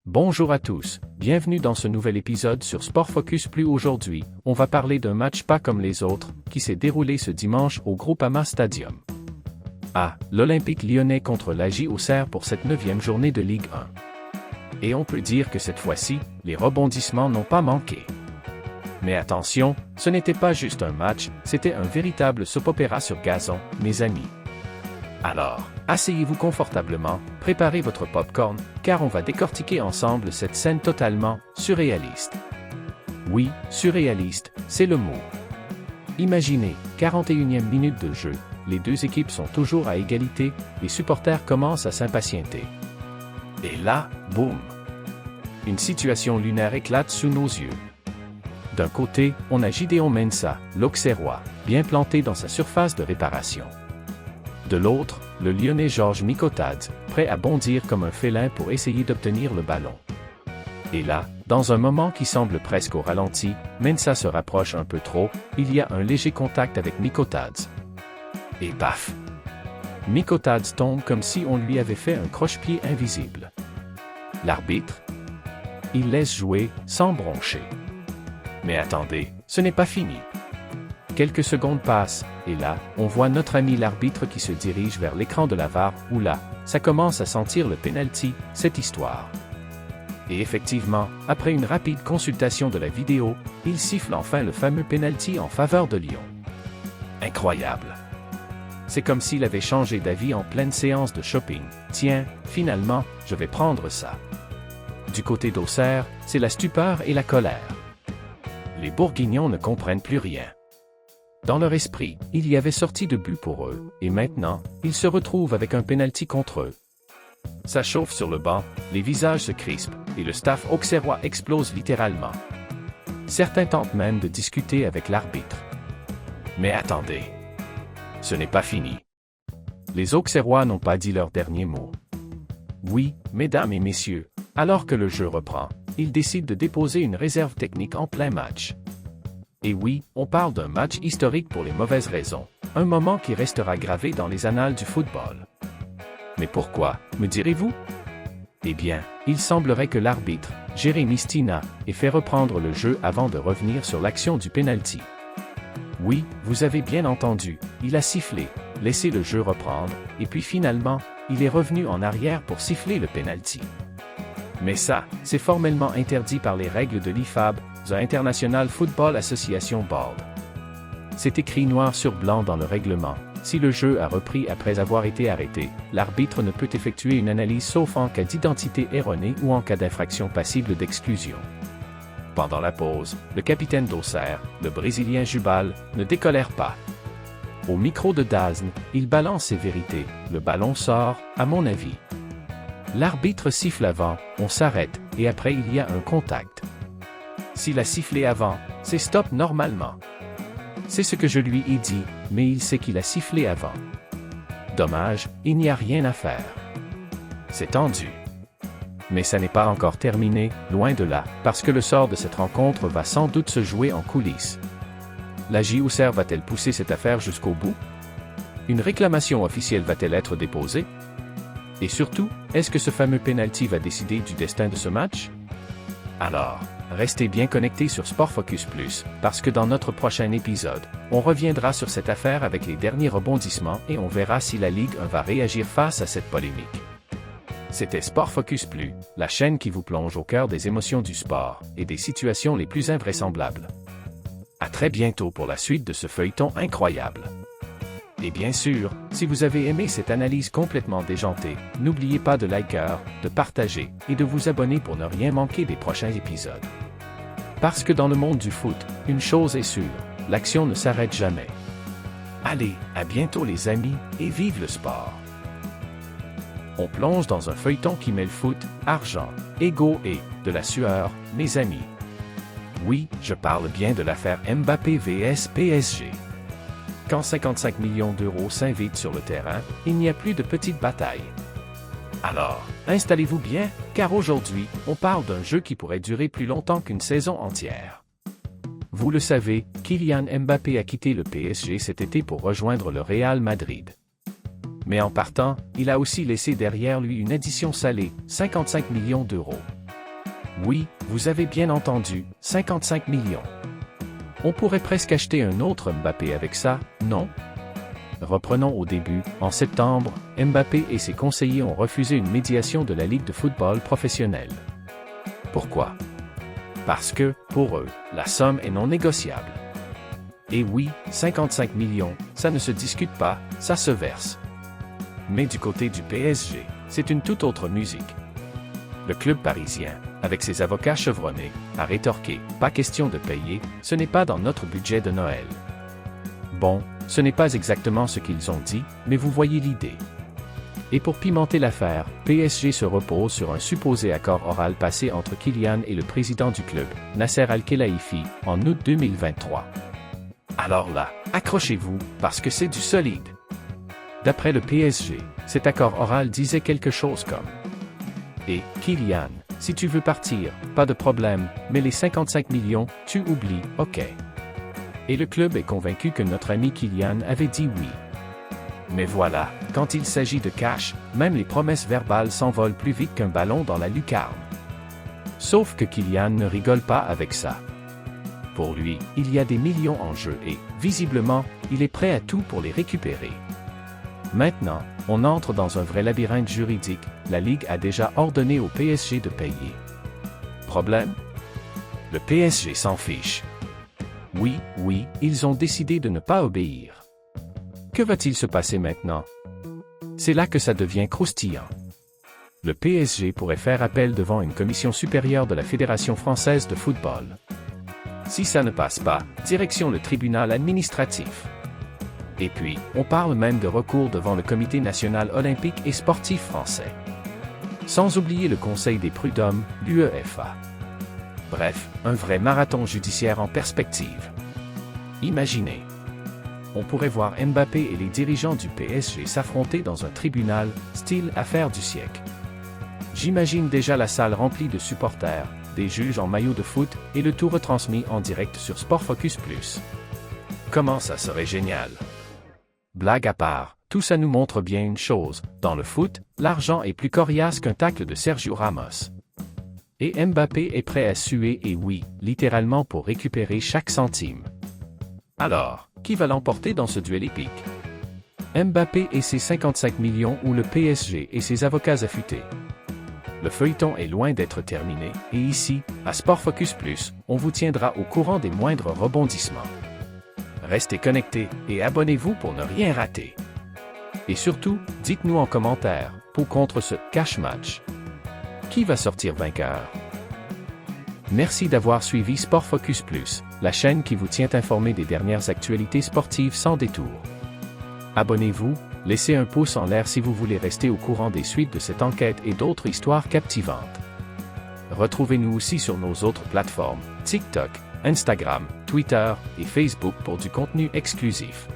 Bonjour à tous, bienvenue dans ce nouvel épisode sur Sport Focus Plus. Aujourd'hui, on va parler d'un match pas comme les autres, qui s'est déroulé ce dimanche au Groupama Stadium. L'Olympique Lyonnais contre l'AJ Auxerre pour cette 9e journée de Ligue 1. Et on peut dire que cette fois-ci, les rebondissements n'ont pas manqué. Mais attention, ce n'était pas juste un match, c'était un véritable soap-opéra sur gazon, mes amis. Alors, asseyez-vous confortablement, préparez votre popcorn, car on va décortiquer ensemble cette scène totalement surréaliste. Oui, surréaliste, c'est le mot. Imaginez, 41e minute de jeu, les deux équipes sont toujours à égalité, les supporters commencent à s'impatienter. Et là, boum! Une situation lunaire éclate sous nos yeux. D'un côté, on a Gideon Mensah, l'Auxerrois, bien planté dans sa surface de réparation. De l'autre, le Lyonnais Georges Mikotadze, prêt à bondir comme un félin pour essayer d'obtenir le ballon. Et là, dans un moment qui semble presque au ralenti, Mensah se rapproche un peu trop, il y a un léger contact avec Mikotadze. Et paf! Mikotadze tombe comme si on lui avait fait un croche-pied invisible. L'arbitre? Il laisse jouer, sans broncher. Mais attendez, ce n'est pas fini. Quelques secondes passent, et là, on voit notre ami l'arbitre qui se dirige vers l'écran de la VAR, où là, ça commence à sentir le penalty, cette histoire. Et effectivement, après une rapide consultation de la vidéo, il siffle enfin le fameux penalty en faveur de Lyon. Incroyable. C'est comme s'il avait changé d'avis en pleine séance de shopping. Tiens, finalement, je vais prendre ça. Du côté d'Auxerre, c'est la stupeur et la colère. Les Bourguignons ne comprennent plus rien. Dans leur esprit, il y avait sorti de but pour eux, et maintenant, ils se retrouvent avec un penalty contre eux. Ça chauffe sur le banc, les visages se crispent, et le staff auxerrois explose littéralement. Certains tentent même de discuter avec l'arbitre. Mais attendez. Ce n'est pas fini. Les Auxerrois n'ont pas dit leur dernier mot. Oui, mesdames et messieurs, alors que le jeu reprend, ils décident de déposer une réserve technique en plein match. Et oui, on parle d'un match historique pour les mauvaises raisons, un moment qui restera gravé dans les annales du football. Mais pourquoi, me direz-vous? Eh bien, il semblerait que l'arbitre, Jérémy Stina, ait fait reprendre le jeu avant de revenir sur l'action du penalty. Oui, vous avez bien entendu, il a sifflé, laissé le jeu reprendre, et puis finalement, il est revenu en arrière pour siffler le penalty. Mais ça, c'est formellement interdit par les règles de l'IFAB, The International Football Association Board. C'est écrit noir sur blanc dans le règlement. Si le jeu a repris après avoir été arrêté, l'arbitre ne peut effectuer une analyse sauf en cas d'identité erronée ou en cas d'infraction passible d'exclusion. Pendant la pause, le capitaine d'Auxerre, le Brésilien Jubal, ne décolère pas. Au micro de DAZN, il balance ses vérités, le ballon sort, à mon avis. L'arbitre siffle avant, on s'arrête, et après il y a un contact. S'il a sifflé avant, c'est stop normalement. C'est ce que je lui ai dit, mais il sait qu'il a sifflé avant. Dommage, il n'y a rien à faire. C'est tendu. Mais ça n'est pas encore terminé, loin de là, parce que le sort de cette rencontre va sans doute se jouer en coulisses. L'AJ Auxerre va-t-elle pousser cette affaire jusqu'au bout? Une réclamation officielle va-t-elle être déposée? Et surtout, est-ce que ce fameux penalty va décider du destin de ce match? Alors, restez bien connectés sur Sport Focus Plus, parce que dans notre prochain épisode, on reviendra sur cette affaire avec les derniers rebondissements et on verra si la Ligue 1 va réagir face à cette polémique. C'était Sport Focus Plus, la chaîne qui vous plonge au cœur des émotions du sport et des situations les plus invraisemblables. À très bientôt pour la suite de ce feuilleton incroyable. Et bien sûr, si vous avez aimé cette analyse complètement déjantée, n'oubliez pas de liker, de partager et de vous abonner pour ne rien manquer des prochains épisodes. Parce que dans le monde du foot, une chose est sûre, l'action ne s'arrête jamais. Allez, à bientôt les amis, et vive le sport! On plonge dans un feuilleton qui mêle foot, argent, ego et de la sueur, mes amis. Oui, je parle bien de l'affaire Mbappé vs PSG. Quand 55 millions d'euros s'invitent sur le terrain, il n'y a plus de petites batailles. Alors, installez-vous bien, car aujourd'hui, on parle d'un jeu qui pourrait durer plus longtemps qu'une saison entière. Vous le savez, Kylian Mbappé a quitté le PSG cet été pour rejoindre le Real Madrid. Mais en partant, il a aussi laissé derrière lui une addition salée, 55 millions d'euros. Oui, vous avez bien entendu, 55 millions. On pourrait presque acheter un autre Mbappé avec ça, non? Reprenons au début. En septembre, Mbappé et ses conseillers ont refusé une médiation de la Ligue de football professionnel. Pourquoi? Parce que, pour eux, la somme est non négociable. Et oui, 55 millions, ça ne se discute pas, ça se verse. Mais du côté du PSG, c'est une toute autre musique. Le club parisien, avec ses avocats chevronnés, a rétorqué « Pas question de payer, ce n'est pas dans notre budget de Noël ». Bon, ce n'est pas exactement ce qu'ils ont dit, mais vous voyez l'idée. Et pour pimenter l'affaire, PSG se repose sur un supposé accord oral passé entre Kylian et le président du club, Nasser Al-Khelaifi, en août 2023. Alors là, accrochez-vous, parce que c'est du solide. D'après le PSG, cet accord oral disait quelque chose comme « Et, Kylian, si tu veux partir, pas de problème, mais les 55 millions, tu oublies, ok. » Et le club est convaincu que notre ami Kylian avait dit oui. Mais voilà, quand il s'agit de cash, même les promesses verbales s'envolent plus vite qu'un ballon dans la lucarne. Sauf que Kylian ne rigole pas avec ça. Pour lui, il y a des millions en jeu et, visiblement, il est prêt à tout pour les récupérer. Maintenant, on entre dans un vrai labyrinthe juridique, la Ligue a déjà ordonné au PSG de payer. Problème? Le PSG s'en fiche. Oui, ils ont décidé de ne pas obéir. Que va-t-il se passer maintenant? C'est là que ça devient croustillant. Le PSG pourrait faire appel devant une commission supérieure de la Fédération française de football. Si ça ne passe pas, direction le tribunal administratif. Et puis, on parle même de recours devant le Comité national olympique et sportif français. Sans oublier le Conseil des prud'hommes, l'UEFA. Bref, un vrai marathon judiciaire en perspective. Imaginez. On pourrait voir Mbappé et les dirigeants du PSG s'affronter dans un tribunal, style affaire du siècle. J'imagine déjà la salle remplie de supporters, des juges en maillot de foot, et le tout retransmis en direct sur Sport Focus Plus. Comment ça serait génial! Blague à part, tout ça nous montre bien une chose, dans le foot, l'argent est plus coriace qu'un tacle de Sergio Ramos. Et Mbappé est prêt à suer et oui, littéralement pour récupérer chaque centime. Alors, qui va l'emporter dans ce duel épique? Mbappé et ses 55 millions ou le PSG et ses avocats affûtés? Le feuilleton est loin d'être terminé, et ici, à Sport Focus Plus, on vous tiendra au courant des moindres rebondissements. Restez connectés et abonnez-vous pour ne rien rater. Et surtout, dites-nous en commentaire, pour contre ce cash match. Qui va sortir vainqueur? Merci d'avoir suivi Sport Focus Plus, la chaîne qui vous tient informé des dernières actualités sportives sans détour. Abonnez-vous, laissez un pouce en l'air si vous voulez rester au courant des suites de cette enquête et d'autres histoires captivantes. Retrouvez-nous aussi sur nos autres plateformes, TikTok, Instagram, Twitter et Facebook pour du contenu exclusif.